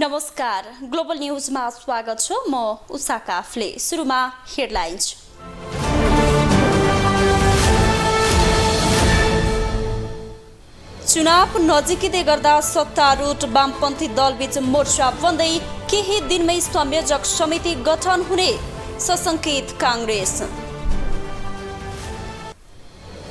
नमस्कार, ग्लोबल न्यूजमा स्वागत छ। म उषा काफले। सुरुमा हेडलाइन्स। चुनाव नजिकिँदै गर्दा सत्तारूढ वामपन्थी दलबीच मोर्चा बन्दै केही दिनमै संयोजक समिति गठन हुने सशंकित कांग्रेस।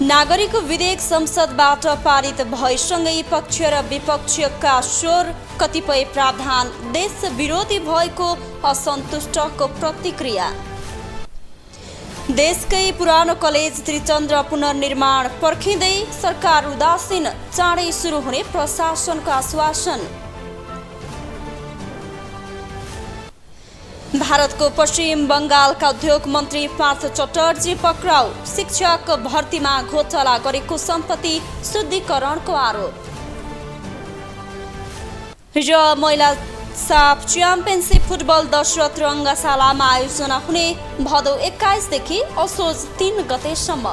नागरिक विधेयक संसदबाट पारित भएसँगै पक्ष र विपक्षका स्वर, कतिपय प्रावधान देश विरोधी भएको असन्तुष्टको प्रतिक्रिया। देशकै पुरानो कलेज त्रिचन्द्र पुनर्निर्माण पर्खिँदै सरकार उदासीन, चाँडै सुरु हुने प्रशासनको आश्वासन। भारतको पश्चिम बंगालका उद्योग मन्त्री पार्थ चटर्जी पक्राउ। शिक्षक भर्तीमा घोटाला गरेको सम्पत्ति शुद्धिकरणको आरोप। हिजो महिला साफ च्याम्पियनसिप फुटबल दशरथ रङ्गशालामा आयोजना हुने भदौ 21 देखि असोज 3 गतेसम्म।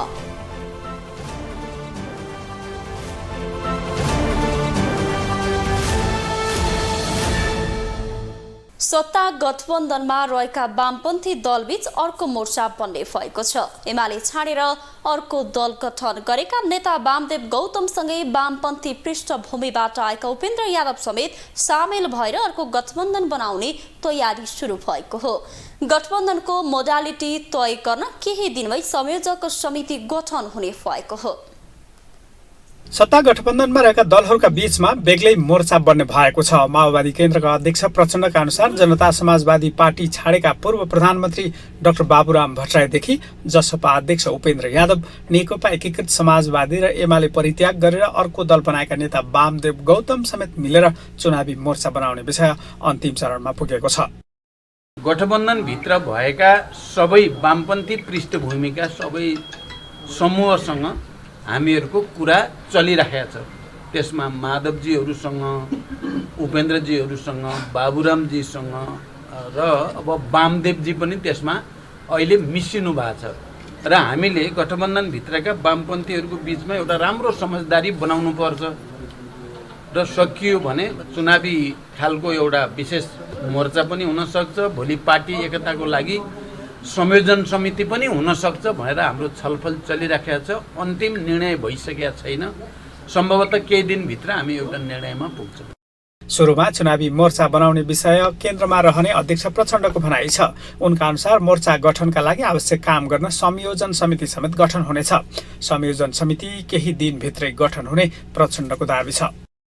सत्ता गठबन्धनमा रहेका वामपन्थी दलबीच अर्को मोर्चा बन्ने भएको छ। एमाले छाडेर अर्को दल गठन गरेका नेता वामदेव गौतमसँगै वामपन्थी पृष्ठभूमिबाट आएका उपेन्द्र यादव समेत सामेल भएर अर्को गठबन्धन बनाउने तयारी सुरु भएको हो। गठबन्धनको मोडालिटी तय गर्न केही दिनमै संयोजक समिति गठन हुने भएको हो। सत्ता गठबन्धनमा रहेका दलहरूका बीचमा बेग्लै मोर्चा बन्ने भएको छ। माओवादी केन्द्रका अध्यक्ष प्रचण्डका अनुसार जनता समाजवादी पार्टी छाडेका पूर्व प्रधानमन्त्री डाक्टर बाबुराम भट्टराईदेखि जसपा अध्यक्ष उपेन्द्र यादव, नेकपा एकीकृत समाजवादी र एमाले परित्याग गरेर अर्को दल बनाएका नेता वामदेव गौतम समेत मिलेर चुनावी मोर्चा बनाउने विषय अन्तिम चरणमा पुगेको छ। गठबन्धनभित्र भएका सबै वामपन्थी पृष्ठभूमिका सबै समूहसँग हामीहरूको कुरा चलिराखेको छ। त्यसमा माधवजीहरूसँग, उपेन्द्रजीहरूसँग, बाबुरामजीसँग र अब वामदेवजी पनि त्यसमा अहिले मिसिनु भएको छ र हामीले गठबन्धनभित्रका वामपन्थीहरूको बिचमा एउटा राम्रो समझदारी बनाउनु पर्छ र सकियो भने चुनावी खालको एउटा विशेष मोर्चा पनि हुनसक्छ। भोलि पार्टी एकताको लागि संयोजन समिति पनि हुन सक्छ भनेर हाम्रो छलफल चलिराखेको छ। अन्तिम निर्णय भइसकेको छैन। सम्भवतः केही दिनभित्र हामी एउटा निर्णयमा पुग्छौँ। सुरुमा चुनावी मोर्चा बनाउने विषय केन्द्रमा रहने अध्यक्ष प्रचण्डको भनाइ छ। उनका अनुसार मोर्चा गठनका लागि आवश्यक काम गर्न संयोजन समिति समेत गठन हुनेछ। संयोजन समिति केही दिनभित्रै गठन हुने प्रचण्डको दाबी छ।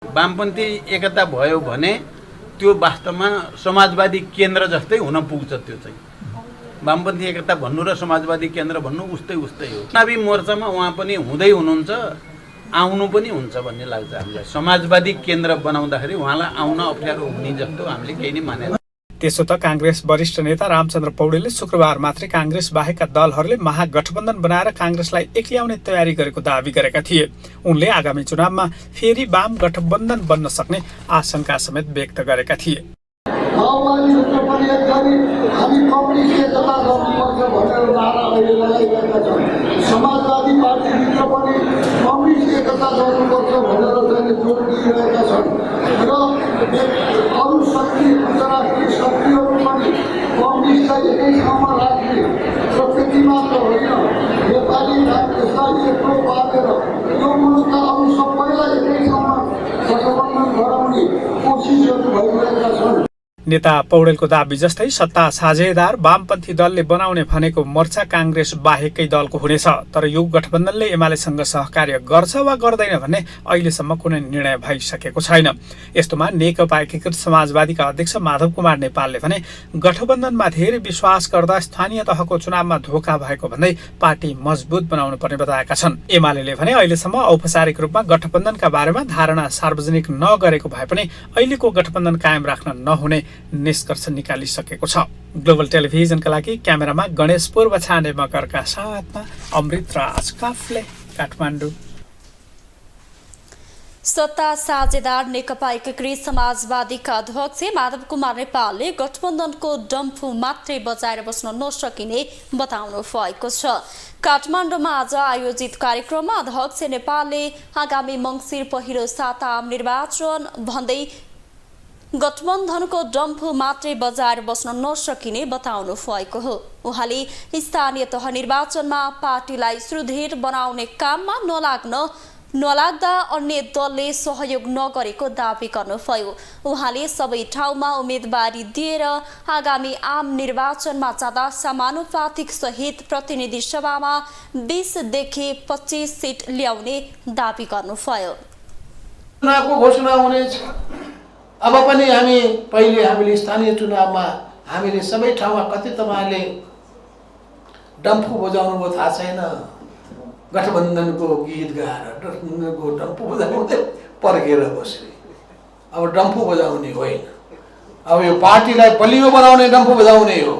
वामपन्थी एकता भयो भने त्यो वास्तवमा समाजवादी केन्द्र जस्तै हुन पुग्छ। त्यो चाहिँ वामपन्थी एकता भन्नु र समाजवादी केन्द्र भन्नु उस्तै हो। चुनावी मोर्चामा उहाँ पनि हुँदै हुनुहुन्छ, आउनु पनि हुन्छ भन्ने लाग्छ हामीलाई। समाजवादी केन्द्र बनाउँदाखेरि उहाँलाई आउन अप्ठ्यारो हुने जस्तो हामीले केही नै मानेन। त्यसो त कांग्रेस वरिष्ठ नेता रामचन्द्र पौडेलले शुक्रबार मात्रै कांग्रेस बाहेकका दलहरूले महागठबन्धन बनाएर कांग्रेसलाई एक्ल्याउने तयारी गरेको दावी गरेका थिए। उनले आगामी चुनावमा फेरि वाम गठबन्धन बन्न सक्ने आशंका समेत व्यक्त गरेका थिए। समाजवादी पार्टीभित्र पनि कम्युनिस्ट एकता गर्नुपर्छ भनेर चाहिँ जोड दिइरहेका छन् र अरू शक्ति, अन्तर्राष्ट्रिय शक्तिहरू पनि कम्युनिस्टलाई एकै ठाउँमा राख्ने र त्यति मात्र होइन, नेपाली कांग्रेसलाई एक्लो पारेर यो मुलुकका अरू सबैलाई एकै ठाउँमा गठबन्धन गराउने कोसिसहरू भइरहेका छन्। नेता पौडेलको दाबी जस्तै सत्ता साझेदार वामपन्थी दलले बनाउने भनेको मोर्चा कांग्रेस बाहेकै दलको हुनेछ। तर यो गठबन्धनले एमालेसँग सहकार्य गर्छ वा गर्दैन भन्ने अहिलेसम्म कुनै निर्णय भइसकेको छैन। यस्तोमा नेकपा एकीकृत समाजवादीका अध्यक्ष माधव कुमार नेपालले भने गठबन्धनमा धेरै विश्वास गर्दा स्थानीय तहको चुनावमा धोका भएको भन्दै पार्टी मजबुत बनाउनु पर्ने बताएका छन्। एमाले भने अहिलेसम्म औपचारिक रूपमा गठबन्धनका बारेमा धारणा सार्वजनिक नगरेको भए पनि अहिलेको गठबन्धन कायम राख्न नहुने निष्कर्ष निकालिसकेको छ। ग्लोबल टेलिभिजनका लागि क्यामेरामा गणेश पूर्व छाने मगरका साथमा अमृत राज काफले, काठमाडौँ। सत्ता साझेदार नेकपा एकीकृत समाजवादीका अध्यक्ष माधव कुमार नेपालले गठबन्धनको डम्फु मात्रै बजाएर बस्न नसकिने बताउनु भएको छ। काठमाडौँमा आज आयोजित कार्यक्रममा अध्यक्ष नेपालले आगामी मङ्सिर पहिलो साता निर्वाचन भन्दै गठबन्धनको डम्फु मात्रै बजाएर बस्न नसकिने बताउनु भएको हो। उहाँले स्थानीय तह निर्वाचनमा पार्टीलाई सुदृढ बनाउने काममा नलाग्दा अन्य दलले सहयोग नगरेको दावी गर्नुभयो। उहाँले सबै ठाउँमा उम्मेदवारी दिएर आगामी आम निर्वाचनमा जाँदा समानुपातिक सहित प्रतिनिधि सभामा 20 देखि 25 सिट ल्याउने दावी गर्नुभयो। चुनावको घोषणा हुनेछ। अब पनि हामीले स्थानीय चुनावमा हामीले सबै ठाउँमा कति तपाईँले डम्फु बजाउनु भयो थाहा छैन। गठबन्धनको गीत गाएर गठबन्धनको डम्फु बजाउँदै पर्खेर बस्ने। अब डम्फु बजाउने होइन, अब यो पार्टीलाई बलियो बनाउने डम्फु बजाउने हो।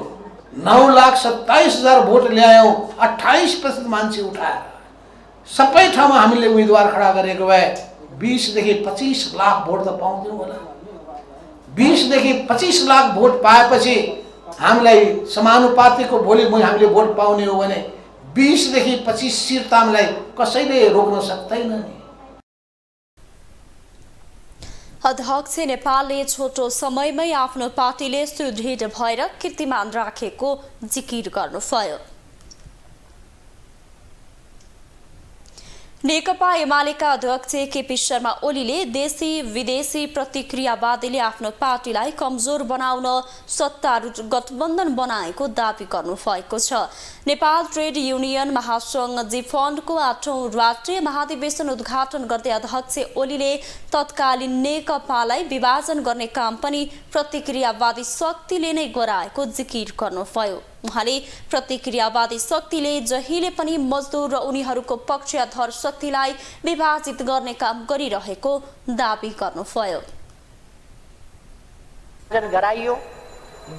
9,27,000 भोट ल्यायौँ, 28% मान्छे उठाएर सबै ठाउँमा हामीले उम्मेदवार खडा गरेको भए 20 देखि 25 लाख भोट त पाउँथ्यौँ होला। 20 देखि 25 लाख भोट पाएपछि हामीलाई समानुपातिकको भोलि हामीले भोट पाउने हो भने 20 देखि 25 सिट त हामीलाई कसैले रोक्न सक्दैन नि। अध्यक्ष नेपालले छोटो समयमै आफ्नो पार्टीले सुदृढ भएर कीर्तिमान राखेको जिकिर गर्नुभयो। नेकपा एमालेका अध्यक्ष केपी शर्मा ओलीले देशी विदेशी प्रतिक्रियावादीले आफ्नो पार्टीलाई कमजोर बनाउन सत्तारूढ गठबन्धन बनाएको दावी गर्नुभएको छ। नेपाल ट्रेड युनियन महासंघ जिफन्डको 8औं राष्ट्रिय महाधिवेशन उद्घाटन गर्दै अध्यक्ष ओलीले तत्कालीन नेकपालाई विभाजन गर्ने काम पनि प्रतिक्रियावादी शक्तिले नै गराएको जिकिर गर्नुभयो। उहाँले प्रतिक्रियावादी शक्तिले जहिले पनि मजदुर र उनीहरूको पक्षधर शक्तिलाई विभाजित गर्ने काम गरिरहेको दावी गर्नुभयो।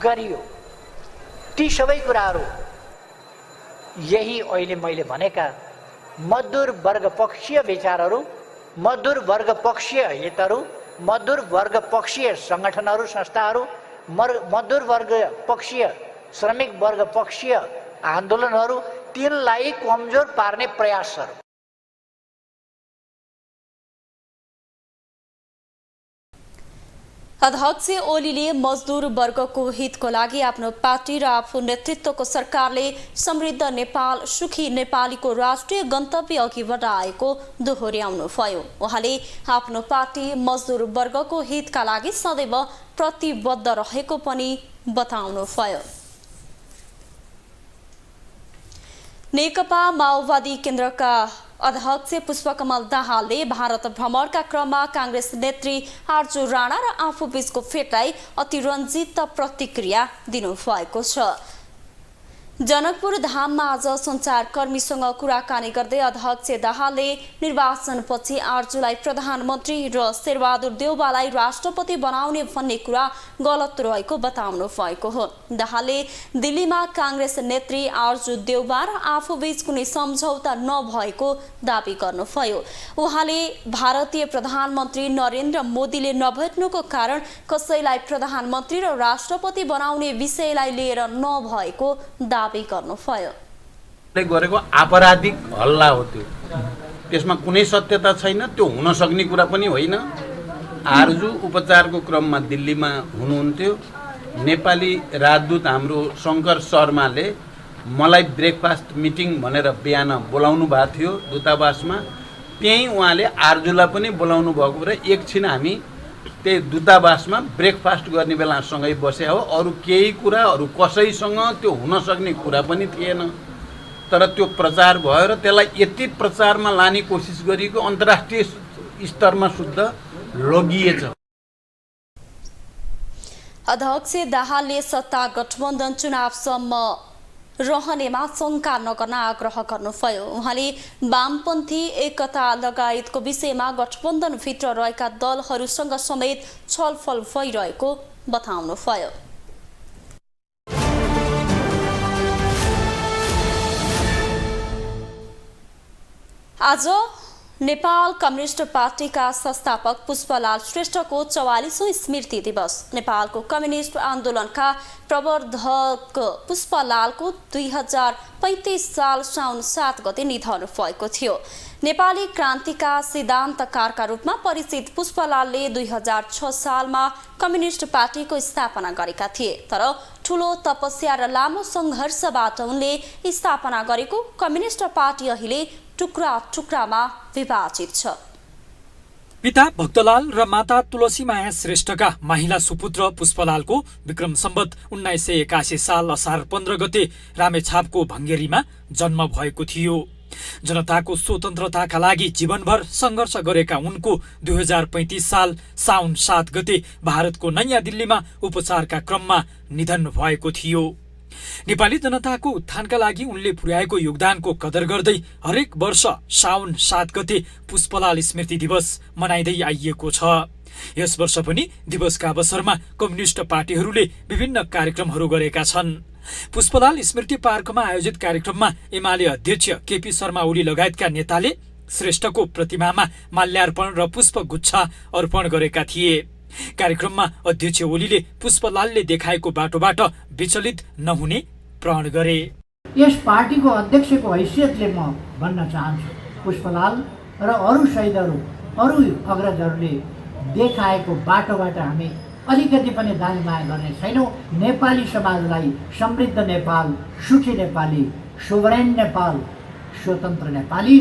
गरियो ती सबै कुराहरू यही अहिले मैले भनेका मजदुर वर्ग पक्षीय विचारहरू, मजदुर वर्ग पक्षीय हितहरू, मजदुर वर्ग पक्षीय संगठनहरू संस्थाहरू, मजदुर वर्ग पक्षीय श्रमिक वर्ग पक्षीय आन्दोलनहरू, तिनलाई कमजोर पार्ने प्रयासहरू। अध्यक्ष ओलीले मजदुर वर्गको हितको लागि आफ्नो पार्टी र आफू नेतृत्वको सरकारले समृद्ध नेपाल सुखी नेपालीको राष्ट्रिय गन्तव्य अघि बढाएको दोहोर्याउनुभयो। उहाँले आफ्नो पार्टी मजदुर वर्गको हितका लागि सदैव प्रतिबद्ध रहेको पनि बताउनुभयो। नेकपा माओवादी केन्द्रका अध्यक्ष पुष्पकमल दाहालले भारत भ्रमणका क्रममा कांग्रेस नेत्री आर्जु राणा र आफू बीचको फेटलाई अतिरञ्जित प्रतिक्रिया दिनुभएको छ। जनकपुर धाममा आज सञ्चारकर्मीसँग कुराकानी गर्दै अध्यक्ष दाहालले निर्वाचनपछि आर्जुलाई प्रधानमन्त्री र शेरबहादुर देउवालाई राष्ट्रपति बनाउने भन्ने कुरा गलत रहेको बताउनु भएको हो। दाहालले दिल्लीमा कांग्रेस नेत्री आर्जु देउवा र आफूबीच कुनै सम्झौता नभएको दावी गर्नुभयो। उहाँले भारतीय प्रधानमन्त्री नरेन्द्र मोदीले नभेट्नुको कारण कसैलाई प्रधानमन्त्री र राष्ट्रपति बनाउने विषयलाई लिएर नभएको दावी गर्नुभयो। गरेको आपराधिक हल्ला हो त्यो, त्यसमा कुनै सत्यता छैन, त्यो हुन सक्ने कुरा पनि होइन। आर्जु उपचारको क्रममा दिल्लीमा हुनुहुन्थ्यो। नेपाली राजदूत हाम्रो शङ्कर शर्माले मलाई ब्रेकफास्ट मिटिङ भनेर बिहान बोलाउनु भएको थियो दूतावासमा। त्यही उहाँले आर्जुलाई पनि बोलाउनु भएको भएर एकछिन हामी त्यही दूतावासमा ब्रेकफास्ट गर्ने बेला सँगै बसे हो। अरू केही कुरा अरू कसैसँग त्यो हुन सक्ने कुरा पनि थिएन। तर त्यो प्रचार भयो र त्यसलाई यति प्रचारमा लाने कोसिस गरिएको अन्तर्राष्ट्रिय स्तरमा शुद्ध लगिएछ। अध्यक्ष दाहालले सत्ता गठबन्धन चुनावसम्म रहनेमा शङ्का नगर्न आग्रह गर्नुभयो। उहाँले वामपन्थी एकता लगायतको विषयमा गठबन्धनभित्र रहेका दलहरूसँग समेत छलफल भइरहेको बताउनुभयो। आज नेपाल कम्युनिस्ट पार्टीका संस्थापक पुष्पलाल श्रेष्ठको 44औं स्मृति दिवस। नेपालको कम्युनिस्ट आन्दोलनका प्रवर्धक पुष्पलालको 2035 साल साउन 7 गते निधन भएको थियो। नेपाली क्रान्तिका सिद्धान्तकारका रूपमा परिचित पुष्पलालले 2006 सालमा कम्युनिस्ट पार्टीको स्थापना गरेका थिए। तर ठूलो तपस्या र लामो सङ्घर्षबाट उनले स्थापना गरेको कम्युनिस्ट पार्टी अहिले टुक्रा टुक्रामा विभाजित छ। पिता भक्तलाल र माता तुलसीमाया श्रेष्ठका महिला सुपुत्र पुष्पलालको विक्रम सम्वत 1981 साल असार 15 गते रामेछापको भङ्गेरीमा जन्म भएको थियो। जनताको स्वतन्त्रताका लागि जीवनभर सङ्घर्ष गरेका उनको 2035 साल साउन 7 गते भारतको नयाँ दिल्लीमा उपचारका क्रममा निधन भएको थियो। नेपाली जनताको उत्थानका लागि उनले पुर्याएको योगदानको कदर गर्दै हरेक वर्ष साउन 7 गते पुष्पलाल स्मृति दिवस मनाइँदै आइएको छ। यस वर्ष पनि दिवसका अवसरमा कम्युनिस्ट पार्टीहरूले विभिन्न कार्यक्रमहरू गरेका छन्। पुष्पलाल स्मृति पार्कमा आयोजित कार्यक्रममा एमाले अध्यक्ष केपी शर्मा ओली लगायतका नेताले श्रेष्ठको प्रतिमामा माल्यार्पण र पुष्पगुच्छा अर्पण गरेका थिए। कार्यक्रममा अध्यक्ष ओलीले पुष्पलालले देखाएको बाटोबाट विचलित नहुने प्रण गरे। यस पार्टीको अध्यक्षको हैसियतले म भन्न चाहन्छु, पुष्पलाल र अरू शहीदहरू, अरू अग्रजहरूले देखाएको बाटोबाट हामी अलिकति पनि दायाँ गर्ने छैनौँ। नेपाली समाजलाई समृद्ध नेपाल, सुखी नेपाली, सोभरेन नेपाल, स्वतन्त्र नेपाली,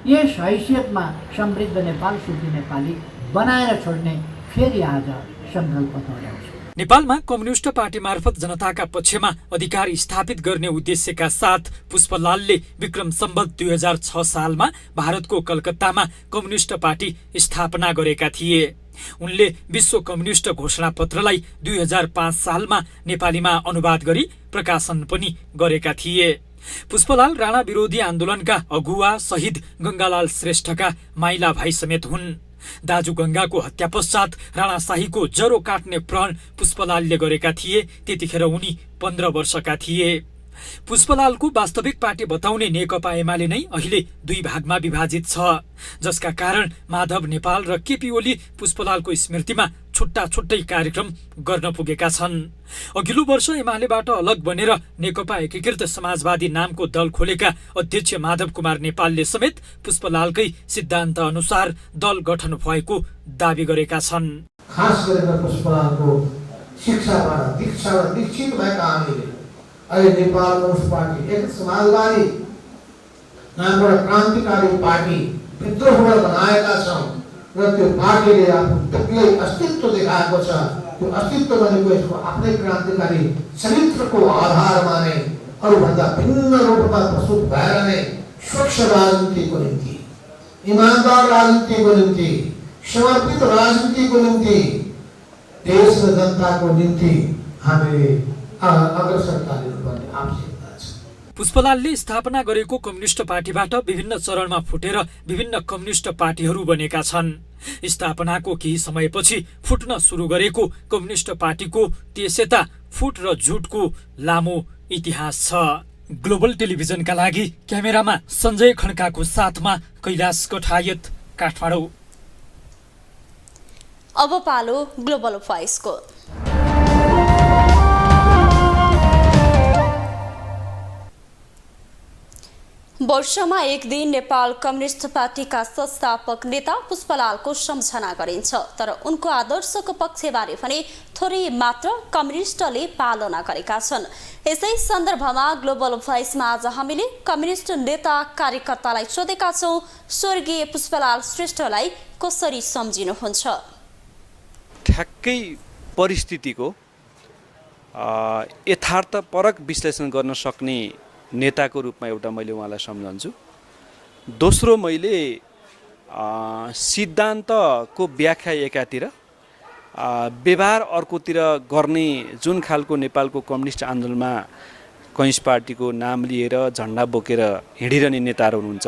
यस हैसियतमा समृद्ध नेपाल, सुखी नेपाली बनाएर छोड्ने फेरि आज सङ्कल्प दोहोऱ्याउँछु। नेपालमा कम्युनिस्ट पार्टी मार्फत जनताका पक्षमा अधिकार स्थापित गर्ने उद्देश्यका साथ पुष्पलालले विक्रम सम्वत 2006 सालमा भारतको कलकत्तामा कम्युनिस्ट पार्टी स्थापना गरेका थिए। उनले विश्व कम्युनिस्ट घोषणा पत्रलाई 2005 सालमा नेपालीमा अनुवाद गरी प्रकाशन पनि गरेका थिए। पुष्पलाल राणा विरोधी आन्दोलनका अगुवा शहीद गङ्गालाल श्रेष्ठका माइला भाइ समेत हुन्। दाजु गङ्गाको हत्या पश्चात राणाशाहीको जरो काट्ने प्रण पुष्पलालले गरेका थिए। त्यतिखेर उनी 15 वर्षका थिए। पुष्पलालको वास्तविक पार्टी बताउने नेकपा एमाले नै अहिले 2 भागमा विभाजित छ, जसका कारण माधव नेपाल र केपी ओली पुष्पलालको स्मृतिमा छुट्टा छुट्टै कार्यक्रम गर्न पुगेका छन्। अघिल्लो वर्ष एमालेबाट अलग बनेर नेकपा एकीकृत समाजवादी नामको दल खोलेका अध्यक्ष माधव कुमार नेपालले समेत पुष्पलालकै सिद्धान्त अनुसार दल गठन भएको दावी गरेका छन्। खास गरेर पुष्पलालको शिक्षाबाट दीक्षित भएका हामीले अहिले नेपाल कम्युनिस्ट पार्टी एक समाजवादी नामबाट क्रान्तिकारी पार्टी विद्रोहबाट बनाएका छौँ र त्यो पार्टीले आफ्नो बेग्लै अस्तित्व देखाएको छ। त्यो अस्तित्व भनेको यसको आफ्नै क्रान्तिकारी चरित्रको आधारमा नै अरूभन्दा भिन्न रूपमा प्रस्तुत भएर नै स्वच्छ राजनीतिको निम्ति, इमानदार राजनीतिको निम्ति, समर्पित राजनीतिको निम्ति, देश र जनताको निम्ति हामीले अग्रसरता लिनुपर्ने आवश्यकता छ। पुष्पलालले स्थापना गरेको कम्युनिस्ट पार्टीबाट विभिन्न चरणमा फुटेर विभिन्न कम्युनिस्ट पार्टीहरू बनेका छन्। स्थापनाको केही समयपछि फुट्न सुरु गरेको कम्युनिस्ट पार्टीको त्यसयता फुट र झुटको लामो इतिहास छ। ग्लोबल टेलिभिजनका लागि क्यामेरामा सञ्जय खड्काको साथमा कैलाश कठायत, काठमाडौँ। अब पालो ग्लोबल भोइसको। वर्षमा एक दिन नेपाल कम्युनिस्ट पार्टीका संस्थापक नेता पुष्पलालको सम्झना गरिन्छ, तर उनको आदर्शको पक्षबारे भने थोरै मात्र कम्युनिस्टले पालना गरेका छन्। यसै सन्दर्भमा ग्लोबल भोइसमा आज हामीले कम्युनिस्ट नेता कार्यकर्तालाई सोधेका छौँ, स्वर्गीय पुष्पलाल श्रेष्ठलाई कसरी सम्झिनुहुन्छ? ठ्याक्कै परिस्थितिको यथार्थपरक विश्लेषण गर्न सक्ने नेताको रूपमा एउटा मैले उहाँलाई सम्झन्छु। दोस्रो, मैले सिद्धान्तको व्याख्या एकातिर, व्यवहार अर्कोतिर गर्ने जुन खालको नेपालको कम्युनिस्ट आन्दोलनमा कम्युनिस्ट पार्टीको नाम लिएर झन्डा बोकेर हिँडिरहने नेताहरू हुनुहुन्छ,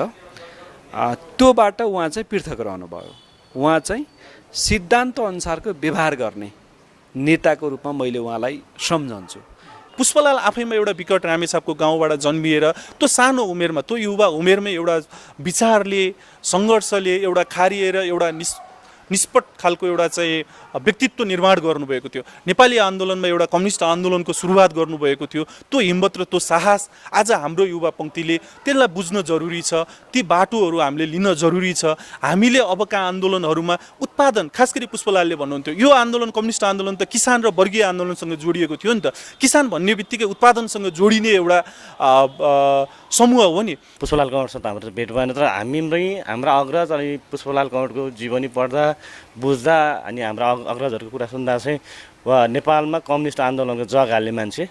त्योबाट उहाँ चाहिँ पृथक रहनुभयो। उहाँ चाहिँ सिद्धान्त अनुसारको व्यवहार गर्ने नेताको रूपमा मैले उहाँलाई सम्झन्छु। पुष्पलाल आफैमा एउटा विकट रामेछापको गाउँबाट जन्मिएर त्यो सानो उमेरमा त्यो युवा उमेरमै एउटा विचारले सङ्घर्षले एउटा खारिएर एउटा निष्पट खालको एउटा चाहिँ व्यक्तित्व निर्माण गर्नुभएको थियो। नेपाली आन्दोलनमा एउटा कम्युनिस्ट आन्दोलनको सुरुवात गर्नुभएको थियो। त्यो हिम्मत र त्यो साहस आज हाम्रो युवा पङ्क्तिले त्यसलाई बुझ्न जरुरी छ। ती बाटोहरू हामीले लिन जरुरी छ। हामीले अबका आन्दोलनहरूमा उत्पादन, खास गरी पुष्पलालले भन्नुहुन्थ्यो यो आन्दोलन कम्युनिस्ट आन्दोलन त किसान र वर्गीय आन्दोलनसँग जोडिएको थियो नि त। किसान भन्ने बित्तिकै उत्पादनसँग जोडिने एउटा समूह हो नि। पुष्पलाल कँवरसँग हाम्रो भेट भएन, तर हाम्रा अग्रज अनि पुष्पलाल कँवरको जीवनी पढ्दा बुझ्दा अनि हाम्रा अग्रजहरूको कुरा सुन्दा चाहिँ नेपालमा कम्युनिस्ट आन्दोलनको जग हाल्ने मान्छे,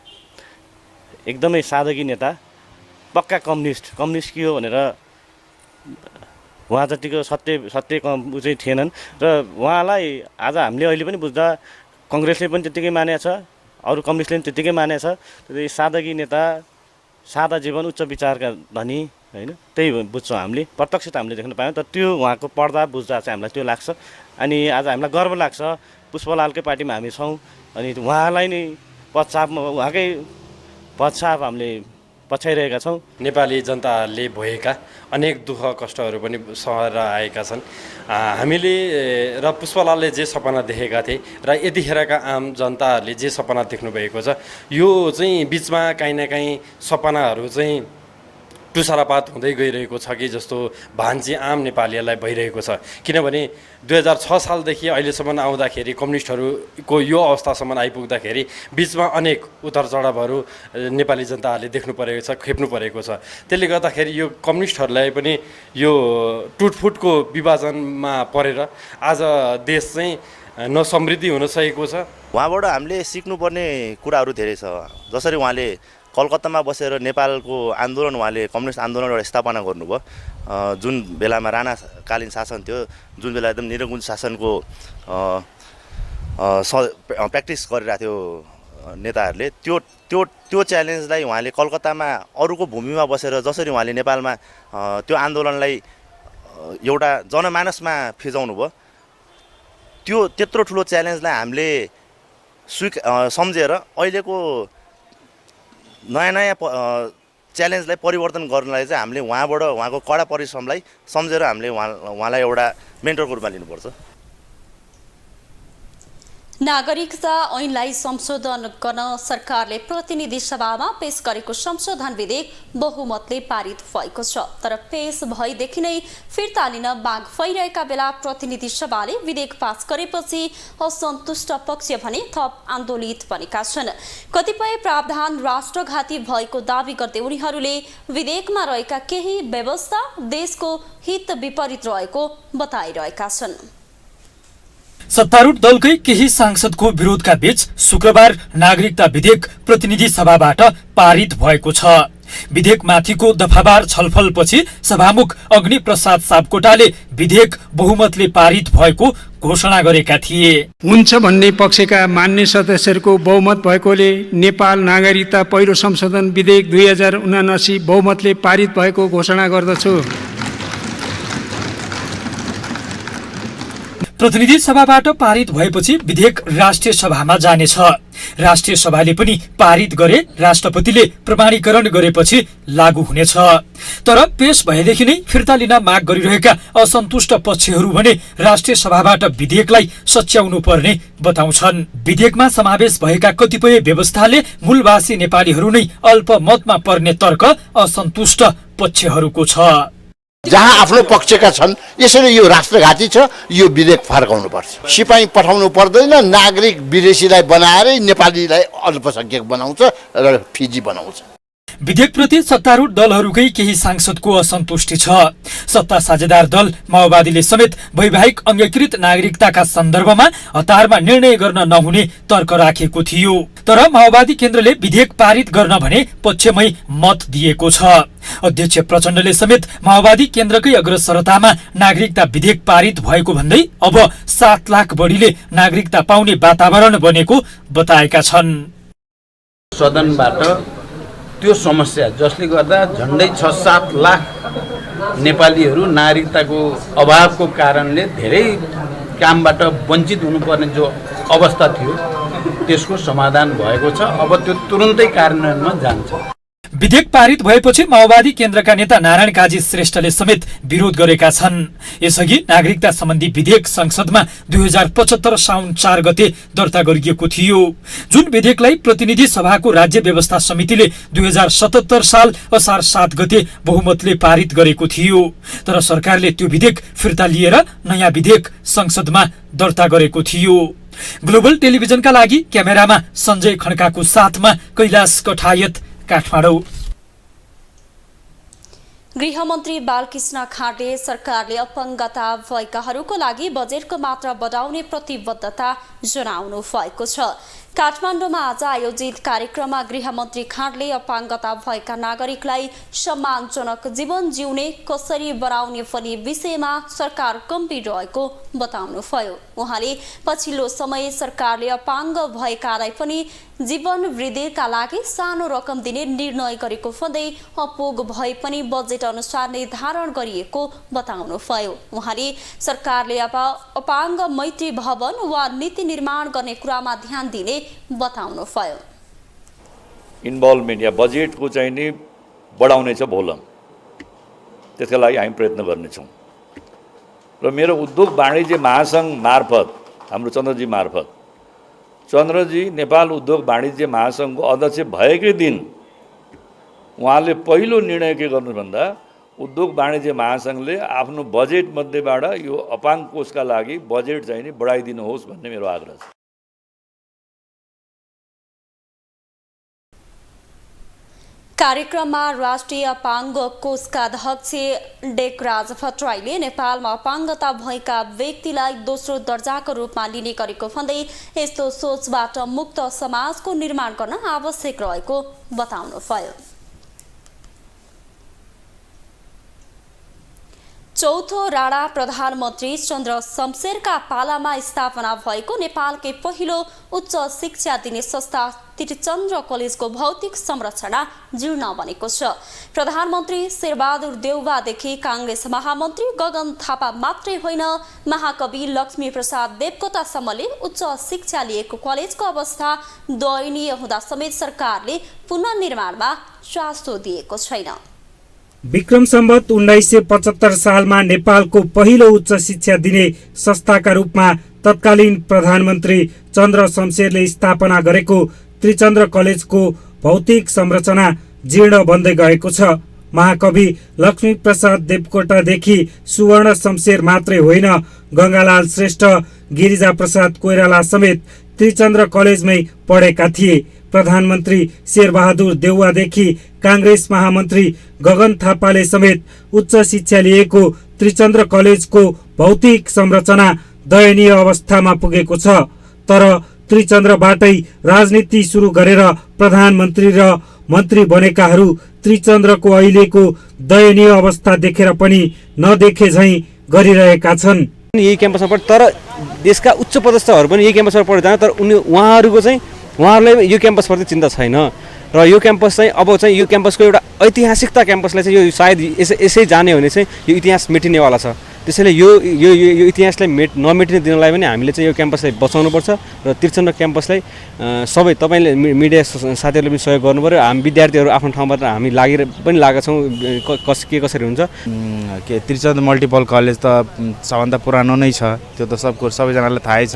एकदमै सादगी नेता, पक्का कम्युनिस्ट के हो भनेर उहाँ जतिको सत्य चाहिँ थिएनन्। र उहाँलाई आज हामीले अहिले पनि बुझ्दा कङ्ग्रेसले पनि त्यत्तिकै मानेको छ, अरू कम्युनिस्टले पनि त्यत्तिकै मानेको छ। त्यही सादगी नेता, सादा जीवन, उच्च विचारका धनी, होइन, त्यही बुझ्छौँ हामीले। प्रत्यक्ष त हामीले देख्न पायौँ, तर त्यो उहाँको पढ्दा बुझ्दा चाहिँ हामीलाई त्यो लाग्छ। अनि आज हामीलाई गर्व लाग्छ पुष्पलालकै पार्टीमा हामी छौँ। अनि उहाँलाई नै उहाँकै पश्चाप हामीले पछ्याइरहेका छौँ। नेपाली जनताहरूले भएका अनेक दुःख कष्टहरू पनि सहर आएका छन्। हामीले र पुष्पलालले जे सपना देखेका थिए र यतिखेरका आम जनताहरूले जे सपना देख्नुभएको छ, यो चाहिँ बिचमा काहीँ न काहीँ सपनाहरू चाहिँ टुसारापात हुँदै गइरहेको छ कि जस्तो भान चाहिँ आम नेपालीहरूलाई भइरहेको छ। किनभने 2006 सालदेखि अहिलेसम्म आउँदाखेरि कम्युनिस्टहरूको यो अवस्थासम्म आइपुग्दाखेरि बिचमा अनेक उतार चढावहरू नेपाली जनताहरूले देख्नु परेको छ, खेप्नु परेको छ। त्यसले गर्दाखेरि यो कम्युनिस्टहरूलाई पनि यो टुटफुटको विभाजनमा परेर आज देश चाहिँ नसमृद्धि हुन सकेको छ। उहाँबाट हामीले सिक्नुपर्ने कुराहरू धेरै छ। जसरी उहाँले कलकत्तामा बसेर नेपालको आन्दोलन, उहाँले कम्युनिस्ट आन्दोलन एउटा स्थापना गर्नुभयो, जुन बेलामा राणाकालीन शासन थियो, जुन बेला एकदम निरङ्कुश शासनको प्र्याक्टिस गरिरहेको थियो नेताहरूले, त्यो च्यालेन्जलाई उहाँले कलकत्तामा अरूको भूमिमा बसेर जसरी उहाँले नेपालमा त्यो आन्दोलनलाई एउटा जनमानसमा फिजाउनु भयो, त्यो त्यत्रो ठुलो च्यालेन्जलाई हामीले सम्झेर अहिलेको नयाँ च्यालेन्जलाई परिवर्तन गर्नलाई चाहिँ हामीले उहाँबाट उहाँको कडा परिश्रमलाई सम्झेर हामीले उहाँलाई एउटा मेन्टरको रूपमा लिनुपर्छ। नागरिकता ऐनलाई संशोधन गर्न सरकारले प्रतिनिधि सभामा पेश गरेको संशोधन विधेयक बहुमतले पारित भएको छ। तर पेश भएदेखि नै फिर्ता लिन माग भइरहेका बेला प्रतिनिधि सभाले विधेयक पास गरेपछि असन्तुष्ट पक्ष भने थप आन्दोलित बनेका छन्। कतिपय प्रावधान राष्ट्रघाती भएको दावी गर्दै उनीहरूले विधेयकमा रहेका केही व्यवस्था देशको हित विपरीत रहेको बताइरहेका छन्। सत्तारूढ दलकै केही सांसदको विरोधका बीच शुक्रबार नागरिकता विधेयक प्रतिनिधि सभाबाट पारित भएको छ। विधेयकमाथिको दफावार छलफलपछि सभामुख अग्निप्रसाद सापकोटाले विधेयक बहुमतले पारित भएको घोषणा गरेका थिए। हुन्छ भन्ने पक्षका मान्य सदस्यहरूको बहुमत भएकोले नेपाल नागरिकता पहिलो संशोधन विधेयक 2079 बहुमतले पारित भएको घोषणा गर्दछु। प्रतिनिधि सभाबाट पारित भएपछि विधेयक राष्ट्रिय सभामा जानेछ। राष्ट्रिय सभाले पनि पारित गरे राष्ट्रपतिले प्रमाणीकरण गरेपछि लागू हुनेछ। तर पेश भएदेखि नै फिर्ता लिन माग गरिरहेका असन्तुष्ट पक्षहरू भने राष्ट्रिय सभाबाट विधेयकलाई सच्याउनु पर्ने बताउँछन्। विधेयकमा समावेश भएका कतिपय व्यवस्थाले मूलवासी नेपालीहरू नै अल्पमतमा पर्ने तर्क असन्तुष्ट पक्षहरूको छ। जहाँ आफ्नो पक्षका छन् यसरी यो राष्ट्रघाती छ, यो विधेयक फर्काउनु पर्छ। सिपाही पठाउनु पर्दैन, नागरिक विदेशीलाई बनाएरै नेपालीलाई अल्पसंख्यक बनाउँछ र फिजी बनाउँछ। विधेयकप्रति सत्तारूढ दलहरूकै केही सांसदको असन्तुष्टि छ। सत्ता साझेदार दल माओवादीले समेत वैवाहिक अंगीकृत नागरिकताका सन्दर्भमा हतारमा निर्णय गर्न नहुने तर्क राखेको थियो। तर माओवादी केन्द्रले विधेयक पारित गर्न भने पक्षमै मत दिएको छ। अध्यक्ष प्रचण्डले समेत माओवादी केन्द्रकै अग्रसरतामा नागरिकता विधेयक पारित भएको भन्दै अब 7 लाख बढीले नागरिकता पाउने वातावरण बनेको बताएका छन्। सदनबाट त्यो समस्या जसले गर्दा झन्डै 6-7 लाख नेपालीहरू नागरिकताको अभावको कारणले धेरै कामबाट वञ्चित हुनुपर्ने जो अवस्था थियो त्यसको समाधान भएको छ। अब त्यो तुरुन्तै कार्यान्वयनमा जान्छ। विधेयक पारित भएपछि माओवादी केन्द्रका नेता नारायण काजी श्रेष्ठले समेत विरोध गरेका छन्। यसअघि नागरिकता सम्बन्धी विधेयक संसदमा 2075 साउन 4 गते दर्ता गरिएको थियो, जुन विधेयकलाई प्रतिनिधि सभाको राज्य व्यवस्था समितिले 2077 साल असार 7 गते बहुमतले पारित गरेको थियो। तर सरकारले त्यो विधेयक फिर्ता लिएर नयाँ विधेयक संसदमा दर्ता गरेको थियो। ग्लोबल टेलिभिजनका लागि क्यामेरामा सञ्जय खड्काको साथमा कैलाश कठायत, काठमाडौँ। गृहमन्त्री बालकृष्ण खाँडले सरकारले अपाङ्गता भएकाहरूको लागि बजेटको मात्रा बढाउने प्रतिबद्धता जनाउनु भएको छ। काठमाडौँमा आज आयोजित कार्यक्रममा गृहमन्त्री खाँडले अपाङ्गता भएका नागरिकलाई सम्मानजनक जीवन जिउने कसरी बनाउने भन्ने विषयमा सरकार गम्भीर रहेको बताउनुभयो। उहाँले पछिल्लो समय सरकारले अपाङ्ग भएकालाई पनि जीवन वृद्धिका लागि सानो रकम दिने निर्णय गरेको भन्दै अपुग भए पनि बजेट अनुसार निर्धारण गरिएको बताउनुभयो। उहाँले सरकारले अब अपाङ्ग मैत्री भवन वा नीति निर्माण गर्ने कुरामा ध्यान दिने बताउनुभयो। इन्भल्भमेन्ट या बजेटको चाहिँ नि बढाउने छ भोलम, त्यसका लागि हामी प्रयत्न गर्नेछौँ। र मेरो उद्योग वाणिज्य महासङ्घ मार्फत, हाम्रो चन्द्रजी मार्फत, चन्द्रजी नेपाल उद्योग वाणिज्य महासङ्घको अध्यक्ष भएकै दिन उहाँले पहिलो निर्णय के गर्नु भन्दा उद्योग वाणिज्य महासङ्घले आफ्नो बजेट मध्येबाट यो अपाङ्ग कोषका लागि बजेट चाहिँ नि बढाइदिनुहोस् भन्ने मेरो आग्रह छ। कार्यक्रममा राष्ट्रिय अपाङ्ग कोषका अध्यक्ष डेकराज भट्टराईले नेपालमा अपाङ्गता भएका व्यक्तिलाई दोस्रो दर्जाको रूपमा लिने गरेको भन्दै यस्तो सोचबाट मुक्त समाजको निर्माण गर्न आवश्यक रहेको बताउनुभयो। चौथो राणा प्रधानमन्त्री चन्द्र शमशेरका पालामा स्थापना भएको नेपालकै पहिलो उच्च शिक्षा दिने संस्था त्रिचन्द्र कलेजको भौतिक संरचना जीर्ण बनेको छ। प्रधानमन्त्री शेरबहादुर देउवादेखि काङ्ग्रेस महामन्त्री गगन थापा मात्रै होइन, महाकवि लक्ष्मी प्रसाद देवकोटासम्मले उच्च शिक्षा लिएको कलेजको अवस्था दयनीय हुँदा समेत सरकारले पुनर्निर्माणमा चासो दिएको छैन। विक्रम सम्वत 1975 सालमा नेपालको पहिलो उच्च शिक्षा दिने संस्थाका रूपमा तत्कालीन प्रधानमन्त्री चन्द्र शमशेरले स्थापना गरेको त्रिचन्द्र कलेजको भौतिक संरचना जीर्ण बन्दै गएको छ। महाकवि लक्ष्मी प्रसाद देवकोटादेखि सुवर्ण शमशेर मात्रै होइन, गङ्गालाल श्रेष्ठ, गिरिजा प्रसाद कोइराला समेत त्रिचन्द्र कलेजमै पढेका थिए। प्रधानमन्त्री शेरबहादुर देउवादेखि काङ्ग्रेस महामन्त्री गगन थापाले समेत उच्च शिक्षा लिएको त्रिचन्द्र कलेजको भौतिक संरचना दयनीय अवस्थामा पुगेको छ। तर त्रिचन्द्रबाटै राजनीति सुरु गरेर प्रधानमन्त्री र मन्त्री बनेकाहरू त्रिचन्द्रको अहिलेको दयनीय अवस्था देखेर पनि नदेखे झैँ गरिरहेका छन्। यही क्याम्पसमा पढ, तर देशका उच्च पदस्थहरू पनि यही क्याम्पसमा पढेर जान, तर उहाँहरूलाई यो क्याम्पसप्रति चिन्ता छैन। र यो क्याम्पस चाहिँ अब चाहिँ यो क्याम्पसको एउटा ऐतिहासिकता क्याम्पसलाई चाहिँ यो सायद यसै जाने भने चाहिँ यो इतिहास मेटिनेवाला छ। त्यसैले यो यो यो इतिहासलाई नमेटिने दिनलाई पनि हामीले चाहिँ यो क्याम्पसलाई बचाउनुपर्छ र त्रिचन्द्र क्याम्पसलाई सबै तपाईँले मिडिया साथीहरूले पनि सहयोग गर्नु पऱ्यो। हामी विद्यार्थीहरू आफ्नो ठाउँबाट हामी लागेका छौँ के कसरी हुन्छ। त्रिचन्द्र मल्टिपल कलेज त सबभन्दा पुरानो नै छ, त्यो त सबैजनालाई थाहै छ।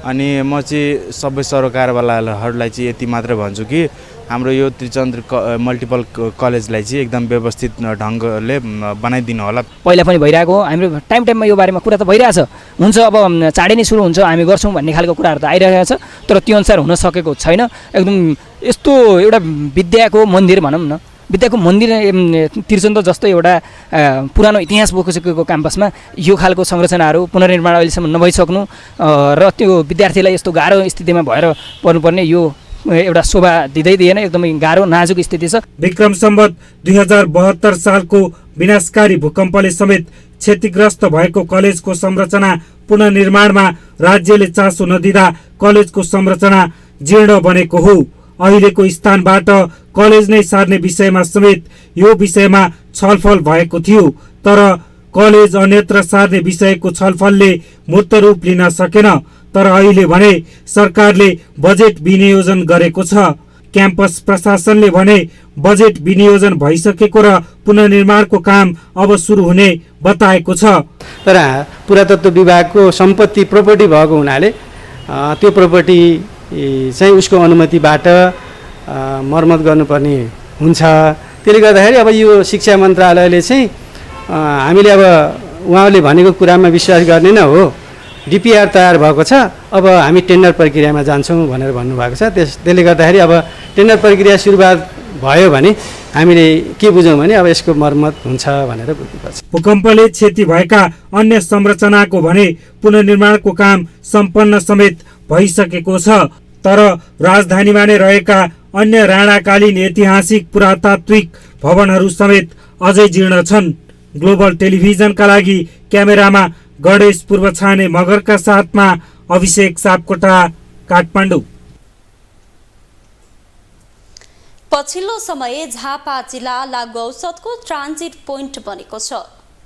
अनि म चाहिँ सबै सरकारवालाहरूलाई चाहिँ यति मात्र भन्छु कि हाम्रो यो त्रिचन्द्र मल्टिपल कलेजलाई चाहिँ एकदम व्यवस्थित ढङ्गले बनाइदिनु होला। पहिला पनि भइरहेको हो, हाम्रो टाइममा यो बारेमा कुरा त भइरहेछ, हुन्छ अब चाँडै नै सुरु हुन्छ, हामी गर्छौँ भन्ने खालको कुराहरू त आइरहेको छ, तर त्यो अनुसार हुन सकेको छैन। एकदम यस्तो एउटा विद्याको मन्दिर भनौँ न, विद्याको मन्दिर त्रिचन्द्र जस्तो एउटा पुरानो इतिहास बोकिसकेको क्याम्पसमा यो खालको संरचनाहरू पुनर्निर्माण अहिलेसम्म नभइसक्नु र त्यो विद्यार्थीलाई यस्तो गाह्रो स्थितिमा भएर पर्नुपर्ने यो एउटा शोभा दिँदैन, एकदमै गाह्रो नाजुक स्थिति छ। विक्रम सम्वत 2072 सालको विनाशकारी भूकम्पले समेत क्षतिग्रस्त भएको कलेजको संरचना पुनर्निर्माणमा राज्यले चासो नदिँदा कलेजको संरचना जीर्ण बनेको हो। अहिलेको स्थानबाट कलेज नै सार्ने विषयमा समेत यो विषयमा छलफल भएको थियो, तर कलेज अन्यत्र सार्ने विषयको छलफलले मूर्त रूप लिन सकेन। तर अहिले भने सरकारले बजेट विनियोजन गरेको छ। क्याम्पस प्रशासनले भने बजेट विनियोजन भइसकेको र पुनर्निर्माणको काम अब सुरु हुने बताएको छ। तर पुरातत्व विभागको सम्पत्ति प्रोपर्टी भएको हुनाले त्यो प्रोपर्टी चाहिँ उसको अनुमतिबाट मर्मत गर्नुपर्ने हुन्छ। त्यसले गर्दाखेरि अब यो शिक्षा मन्त्रालयले चाहिँ हामीले अब उहाँले भनेको कुरामा विश्वास गर्ने नै हो। डिपिआर तयार भएको छ, अब हामी टेन्डर प्रक्रियामा जान्छौँ भनेर भन्नुभएको छ। त्यसले गर्दाखेरि अब टेन्डर प्रक्रिया सुरुवात भयो भने हामीले के बुझौँ भने अब यसको मर्मत हुन्छ भनेर बुझ्नुपर्छ। भूकम्पले क्षति भएका अन्य संरचनाको भने पुनर्निर्माणको काम सम्पन्न समेत भइसकेको छ। तर राजधानीमा नै रहेका अन्य राणाकालीन ऐतिहासिक पुरातात्विक भवनहरू समेत अझै जीर्ण छन्। ग्लोबल टेलिभिजनका लागि क्यामेरामा गणेश पूर्वछाने मगरका साथमा अभिषेक सापकोटा, काठमाडौँ। पछिल्लो समय झापा जिल्ला लागु औषधको ट्रान्जिट पोइन्ट बनेको छ।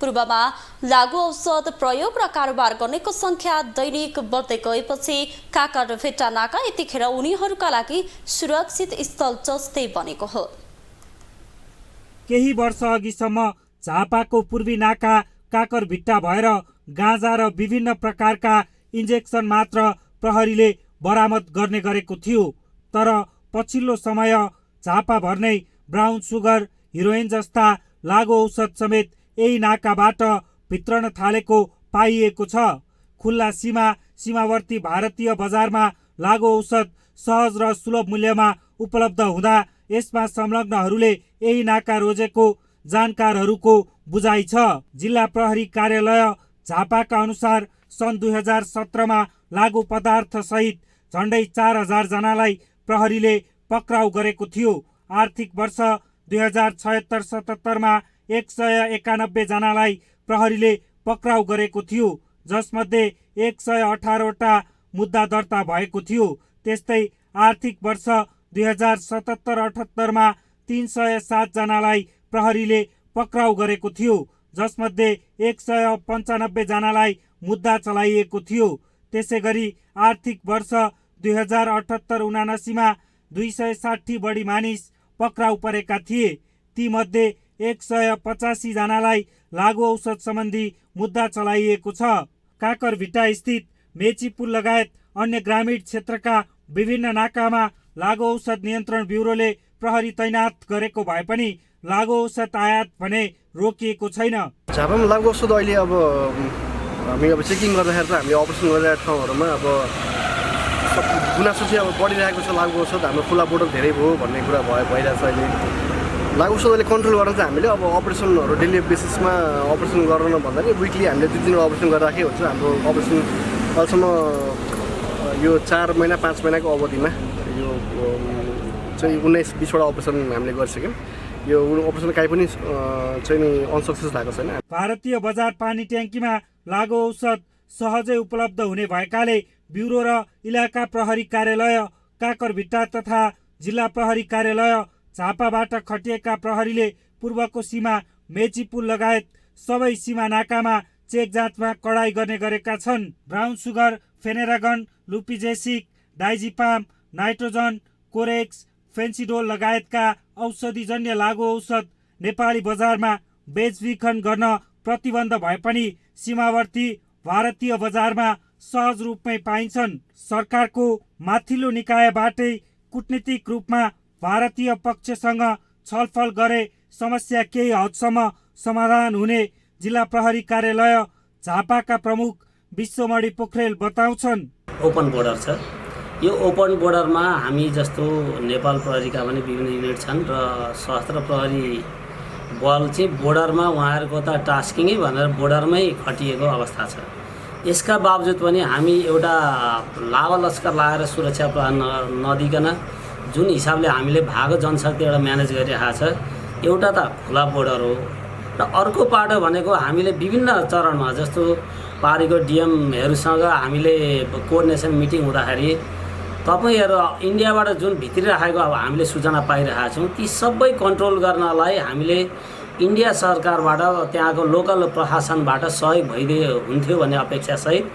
पूर्वमा लागु औषध प्रयोग र कारोबार गर्नेको संख्या दैनिक बढ्दै गएपछि काकर भेट्टा नाका यतिखेर उनीहरूका लागि सुरक्षित स्थल जस्तै बनेको हो। केही वर्ष अघिसम्म झापाको पूर्वी नाका काकर भिट्टा भएर गाँजा र विभिन्न प्रकारका इन्जेक्सन मात्र प्रहरीले बरामद गर्ने गरेको थियो। तर पछिल्लो समय झापा भर्नै ब्राउन सुगर, हिरोइन जस्ता लागु औषध समेत यही नाकाबाट भित्रन थालेको पाइएको छ। खुल्ला सीमावर्ती भारतीय बजारमा लागु औषध सहज र सुलभ मूल्यमा उपलब्ध हुँदा यसमा संलग्नहरूले यही नाका रोजेको जानकारहरूको बुझाइ छ। जिल्ला प्रहरी कार्यालय झापाका अनुसार सन् 2017मा लागु पदार्थ सहित झण्डै 4000 जनालाई प्रहरीले पक्राउ गरेको थियो। आर्थिक वर्ष 2076-77मा 191 जनालाई प्रहरीले पक्राउ गरेको थियो, जसमध्ये 118वटा मुद्दा दर्ता भएको थियो। त्यस्तै आर्थिक वर्ष 2077-78मा 307 जनालाई प्रहरीले पक्राउ गरेको थियो, जसमध्ये 195 जनालाई मुद्दा चलाइएको थियो। त्यसै गरी आर्थिक वर्ष 2078-79मा 260 बढी मानिस पक्राउ परेका थिए। तीमध्ये 185 जनालाई लागु औषध सम्बन्धी मुद्दा चलाइएको छ। काकरभिट्टा स्थित मेची पुल लगायत अन्य ग्रामीण क्षेत्रका विभिन्न नाकामा लागु औषध नियन्त्रण ब्युरोले प्रहरी तैनात गरेको भए पनि लागु औषध आयात भने रोकिएको छैन। झापामा लागु औषध अहिले अब हामी चेकिङ गर्दाखेरि त हामीले अपरेसन गरिरहेको ठाउँहरूमा अब गुनासो चाहिँ अब बढिरहेको छ। लागु औषध हाम्रो खुला बोर्डर धेरै भयो भन्ने कुरा भइरहेको छ। अहिले लागु औषध अहिले कन्ट्रोल गर्न चाहिँ हामीले अब अपरेसनहरू डेली बेसिसमा अपरेसन गर्न भन्दा नि विकली हामीले 2 दिन अपरेसन गरिराखेको हुन्छ। हाम्रो अपरेसन अहिलेसम्म यो 4 महिना 5 महिनाको अवधिमा यो चाहिँ 19-20वटा अपरेसन हामीले गरिसक्यौँ। यो अपरेसन काहीँ पनि चाहिँ नि अनसक्सेस भएको छैन। भारतीय बजार पानी ट्याङ्कीमा लागु औषध सहजै उपलब्ध हुने भएकाले ब्युरो र इलाका प्रहरी कार्यालय काकरभिट्टा तथा जिल्ला प्रहरी कार्यालय झापाबाट खटिएका प्रहरीले पूर्वको सीमा मेची पुल लगायत सबै सीमा नाकामा चेक जाँचमा कडाई गर्ने गरेका छन्। ब्राउन सुगर, फेनेरागन, लुपिजेसिक, डाइजिपाम, नाइट्रोजन, कोरेक्स, फेन्सिडोल लगायतका औषधिजन्य लागु औषध नेपाली बजारमा बेचबिखन गर्न प्रतिबन्ध भए पनि सीमावर्ती भारतीय बजारमा सहज रूपमै पाइन्छन्। सरकारको माथिल्लो निकायबाटै कूटनीतिक रूपमा भारतीय पक्षसँग छलफल गरे समस्या केही हदसम्म समाधान हुने जिल्ला प्रहरी कार्यालय झापाका प्रमुख विश्वमणि पोखरेल बताउँछन्। ओपन बोर्डर छ। यो ओपन बोर्डरमा हामी जस्तो नेपाल प्रहरीका पनि विभिन्न युनिट छन् र सशस्त्र प्रहरी बल चाहिँ बोर्डरमा उहाँहरूको त टास्किङै भनेर बोर्डरमै खटिएको अवस्था छ। यसका बावजुद पनि हामी एउटा लावा लस्कर लगाएर सुरक्षा प्रहरी नदिकन जुन हिसाबले हामीले भाग जनशक्ति एउटा म्यानेज गरिरहेको छ, एउटा त खुला बोर्डर हो र अर्को पाटो भनेको हामीले विभिन्न चरणमा जस्तो पारीको डिएमहरूसँग हामीले कोअर्डिनेसन मिटिङ हुँदाखेरि तपाईँहरू इन्डियाबाट जुन भित्रिराखेको अब हामीले सूचना पाइरहेका छौँ, ती सबै कन्ट्रोल गर्नलाई हामीले इन्डिया सरकारबाट त्यहाँको लोकल प्रशासनबाट सहयोग भइदिए हुन्थ्यो भन्ने अपेक्षासहित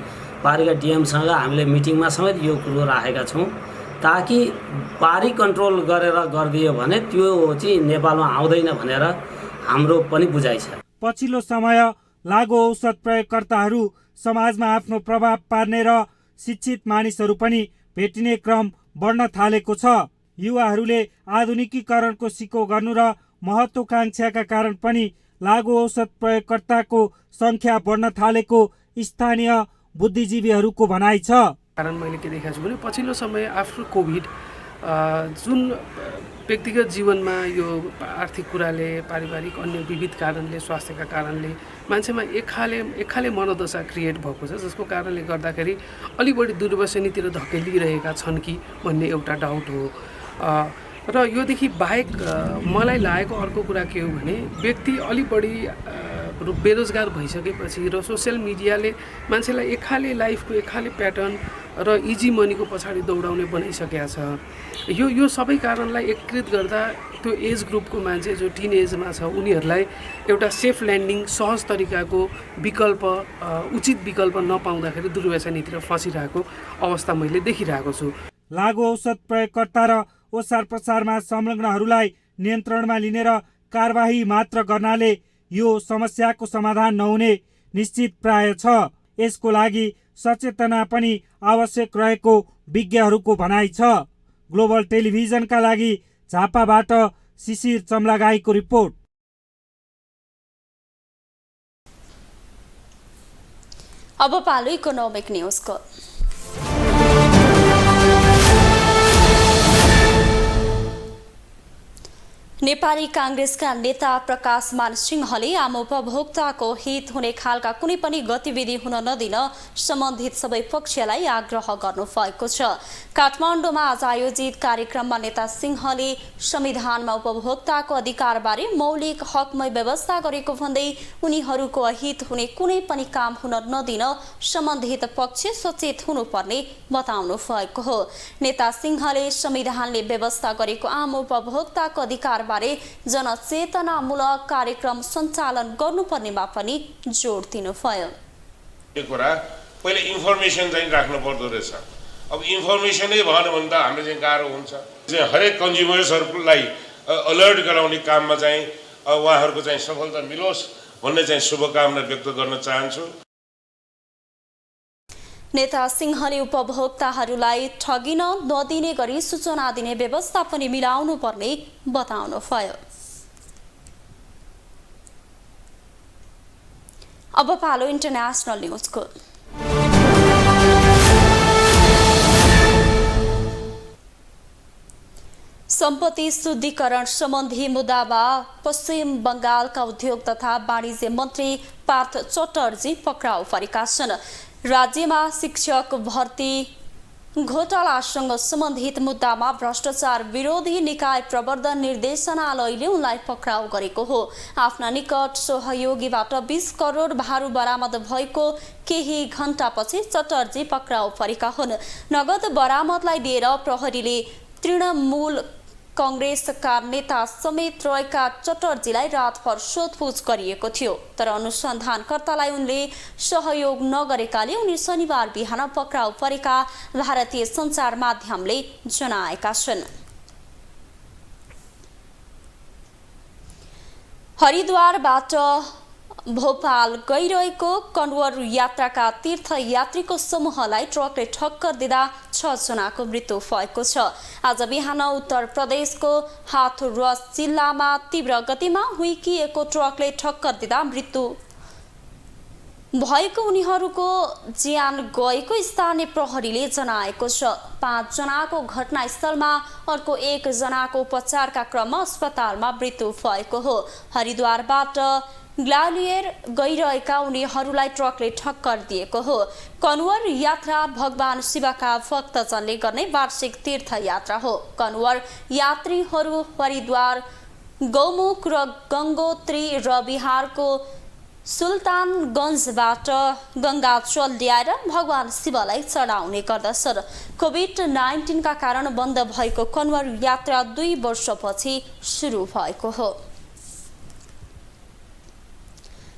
पारीका डिएमसँग हामीले मिटिङमा समेत यो कुरो राखेका छौँ ताकि पारी कन्ट्रोल गरेर गरिदियो भने त्यो चाहिँ नेपालमा आउँदैन भनेर हाम्रो पनि बुझाइ छ। पछिल्लो समय लागु औषध प्रयोगकर्ताहरू समाजमा आफ्नो प्रभाव पार्ने र शिक्षित मानिसहरू पनि भेटिने क्रम बढ्न थालेको छ। युवाहरूले आधुनिकीकरणको सिको गर्नु र महत्वाकांक्षाका कारण पनि लागु औषध प्रयोगकर्ताको संख्या बढ्न थालेको स्थानीय बुद्धिजीवीहरूको भनाइ छ। कारण मैले के देखेको छु भने पछिल्लो समय आफ्टर कोभिड जुन व्यक्तिगत जीवनमा यो आर्थिक कुराले पारिवारिक अन्य विविध कारणले स्वास्थ्यका कारणले मान्छेमा एक खाले मनोदशा क्रिएट भएको छ जसको कारणले गर्दाखेरि अलि बढी दुर्व्यसनीतिर धकेलिरहेका छन् कि भन्ने एउटा डाउट हो। र योदेखि बाहेक मलाई लागेको अर्को कुरा के हो भने व्यक्ति अलि बढी बेरोजगार भइसकेपछि र सोसियल मिडियाले मान्छेलाई एक खाले लाइफको एक खाले प्याटर्न र इजी मनीको पछाडि दौडाउने बनाइसकेका छ। यो सबै कारणलाई एकीकृत गर्दा त्यो एज ग्रुपको मान्छे जो टिन एजमा छ उनीहरूलाई एउटा सेफ ल्यान्डिङ सहज तरिकाको विकल्प उचित विकल्प नपाउँदाखेरि दुर्व्यसनीतिर फसिरहेको अवस्था मैले देखिरहेको छु। लागु औषध प्रयोगकर्ता र ओसार प्रसारमा संलग्नहरूलाई नियन्त्रणमा लिने र कारबाही मात्र गर्नाले यो समस्याको समाधान नहुने निश्चित प्राय छ। यसको लागि सचेतना पनि आवश्यक रहेको विज्ञहरूको भनाइ छ। ग्लोबल टेलिभिजनका लागि झापाबाट शिशिर चम्लागाईको रिपोर्ट। अब पालो इकोनोमिक न्यूजको। नेपाली कांग्रेसका नेता प्रकाशमान सिंहले आम उपभोक्ताको हित हुने खालका कुनै पनि गतिविधि हुन नदिन सम्बन्धित सबै पक्षलाई आग्रह गर्नु भएको छ। काठमाडौँमा आज आयोजित कार्यक्रममा नेता सिंहले संविधानमा उपभोक्ताको अधिकारबारे मौलिक हकमै व्यवस्था गरेको भन्दै उनीहरूको अहित हुने कुनै पनि काम हुन नदिन सम्बन्धित पक्ष सचेत हुनुपर्ने बताउनु भएको हो। नेता सिंहले संविधानले व्यवस्था गरेको आम उपभोक्ताको अधिकार जनचेतनामूलक कार्यक्रम सञ्चालन गर्नुपर्नेमा पनि जोड दिनुभयो। यो कुरा पहिले इन्फर्मेसन चाहिँ राख्नु पर्दो रहेछ। अब इन्फर्मेसनै भएन भने त हामीले चाहिँ गाह्रो हुन्छ। हरेक कन्ज्युमर्सहरूलाई अलर्ट गराउने काममा चाहिँ उहाँहरूको चाहिँ सफलता मिलोस् भन्ने चाहिँ शुभकामना व्यक्त गर्न चाहन्छु। नेता सिंहले उपभोक्ताहरूलाई ठगिन नदिने गरी सूचना दिने व्यवस्था पनि मिलाउनु पर्ने बताउनुभयो। अब पालो इन्टरनेसनल न्यूजको। सम्पत्ति शुद्धिकरण सम्बन्धी मुद्दामा पश्चिम बंगालका उद्योग तथा वाणिज्य मन्त्री पार्थ चटर्जी पक्राउ परेका छन्। राज्यमा शिक्षक भर्ती घोटालासँग सम्बन्धित मुद्दामा भ्रष्टाचार विरोधी निकाय प्रवर्धन निर्देशनालयले उनलाई पक्राउ गरेको हो। आफ्ना निकट सहयोगीबाट 20 करोड भारु बरामद भएको केही घण्टापछि चटर्जी पक्राउ परेका हुन्। नगद बरामदलाई लिएर प्रहरीले तृणमूल कांग्रेसका नेता समेत रहेका चटर्जीलाई रातभर सोधपुछ गरिएको थियो, तर अनुसन्धानकर्तालाई उनले सहयोग नगरेकाले उनी शनिबार बिहान पक्राउ परेका भारतीय सञ्चार माध्यमले जनाएका छन्। हरिद्वारबाट भोपाल गइरहेको कन्वर यात्राका तीर्थयात्रीको समूहलाई ट्रकले ठक्कर दिँदा 6 जनाको मृत्यु भएको छ। आज बिहान उत्तर प्रदेशको हाथरस जिल्लामा तीव्र गतिमा हुर्किएको ट्रकले ठक्कर दिँदा मृत्यु भएको उनीहरूको ज्यान गएको स्थानीय प्रहरीले जनाएको छ। 5 जनाको घटनास्थलमा अर्को 1 जनाको उपचारका क्रममा अस्पतालमा मृत्यु भएको हो। हरिद्वारबाट ग्वालियर गइरहेका उनीहरूलाई ट्रकले ठक्कर दिएको हो। कन्वर यात्रा भगवान शिवका भक्तजनले गर्ने वार्षिक तीर्थयात्रा हो। कन्वर यात्रीहरू हरिद्वार, गौमुख र गङ्गोत्री र बिहारको सुल्तानगञ्जबाट गङ्गाजल ल्याएर भगवान शिवलाई चढाउने गर्दछन्। कोभिड-19 का कारण बन्द भएको कन्वर यात्रा 2 वर्षपछि सुरु भएको हो।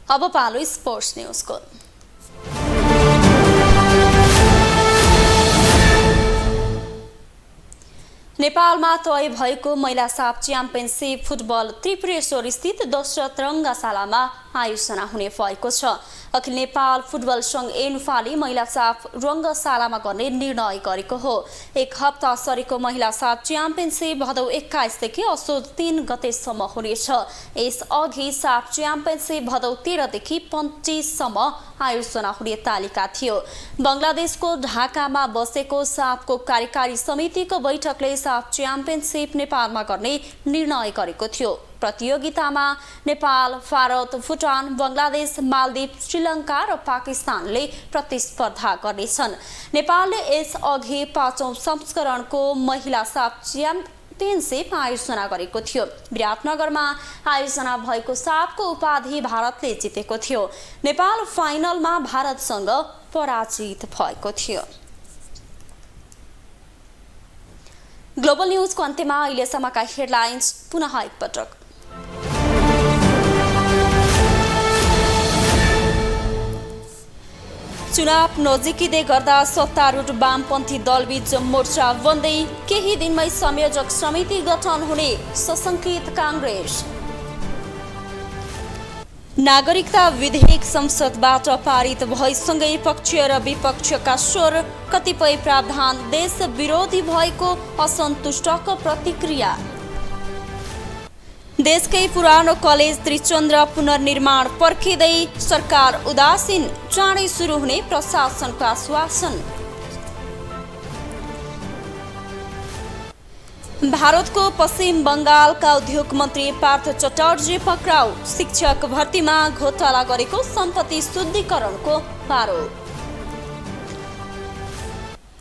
अब पालो स्पोर्ट्स न्यूजको। नेपालमा तय भएको महिला साफ च्याम्पियनसिप फुटबल त्रिपुरेश्वर स्थित दशरथ रङ्गशालामा आयोजना हुने भएको छ। अखिल नेपाल फुटबल सङ्घ एनुफाले महिला साफ रङ्गशालामा गर्ने निर्णय गरेको हो। एक हप्ता सरेको महिला साफ च्याम्पियनसिप भदौ 21 देखि असोज 3 गतेसम्म हुनेछ। यसअघि साफ च्याम्पियनसिप भदौ 13 देखि 25 सम्म आयोजना हुने तालिका थियो। बङ्गलादेशको ढाकामा बसेको साफको कार्यकारी समितिको बैठकले साफ च्याम्पियनसिप नेपालमा गर्ने निर्णय गरेको थियो। प्रतियोगितामा नेपाल, भारत, भुटान, बङ्गलादेश, मालदिव, श्रीलङ्का र पाकिस्तानले प्रतिस्पर्धा गर्नेछन्। नेपालले यसअघि 5औं संस्करणको महिला साफ च्याम्पियनसिप आयोजना गरेको थियो। विराटनगरमा आयोजना भएको साफको उपाधि भारतले जितेको थियो। नेपाल फाइनलमा भारतसँग पराजित भएको थियो। ग्लोबल न्यूजको अन्त्यमा अहिलेसम्मका हेडलाइन्स पुनः एकपटक। चुनाव नजिकिँदै गर्दा सत्तारूढ वामपन्थी दलबीच मोर्चा बन्दै केही दिनमै संयोजक समिति गठन हुने सशंकित काङ्ग्रेस। नागरिकता विधेयक संसदबाट पारित भएसँगै पक्ष र विपक्षका स्वर, कतिपय प्रावधान देश विरोधी भएको असन्तुष्टको प्रतिक्रिया। देशकै पुरानो कलेज त्रिचन्द्र पुनर्निर्माण पर्खिँदै सरकार उदासीन, चाँडै सुरु हुने प्रशासनको आश्वासन। भारतको पश्चिम बङ्गालका उद्योग मन्त्री पार्थ चटर्जी पक्राउ, शिक्षक भर्तीमा घोटाला गरेको सम्पत्ति शुद्धिकरणको आरोप।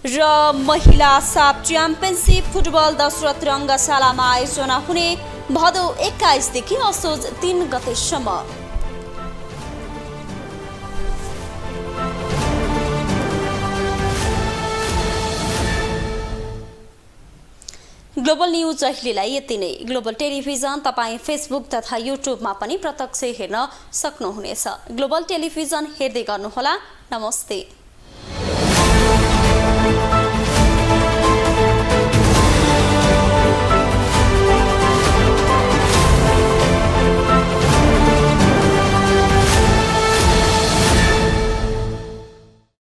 र महिला साफ च्याम्पियनसिप फुटबल दशरथ रङ्गशालामा आयोजना हुने भदौ 21 देखि असोज 3 गतेसम्म। ग्लोबल न्यूज अहिलेलाई यति नै। ग्लोबल टेलिभिजन तपाईँ फेसबुक तथा युट्युबमा पनि प्रत्यक्ष हेर्न सक्नुहुनेछ। ग्लोबल टेलिभिजन हेर्दै गर्नुहोला। नमस्ते।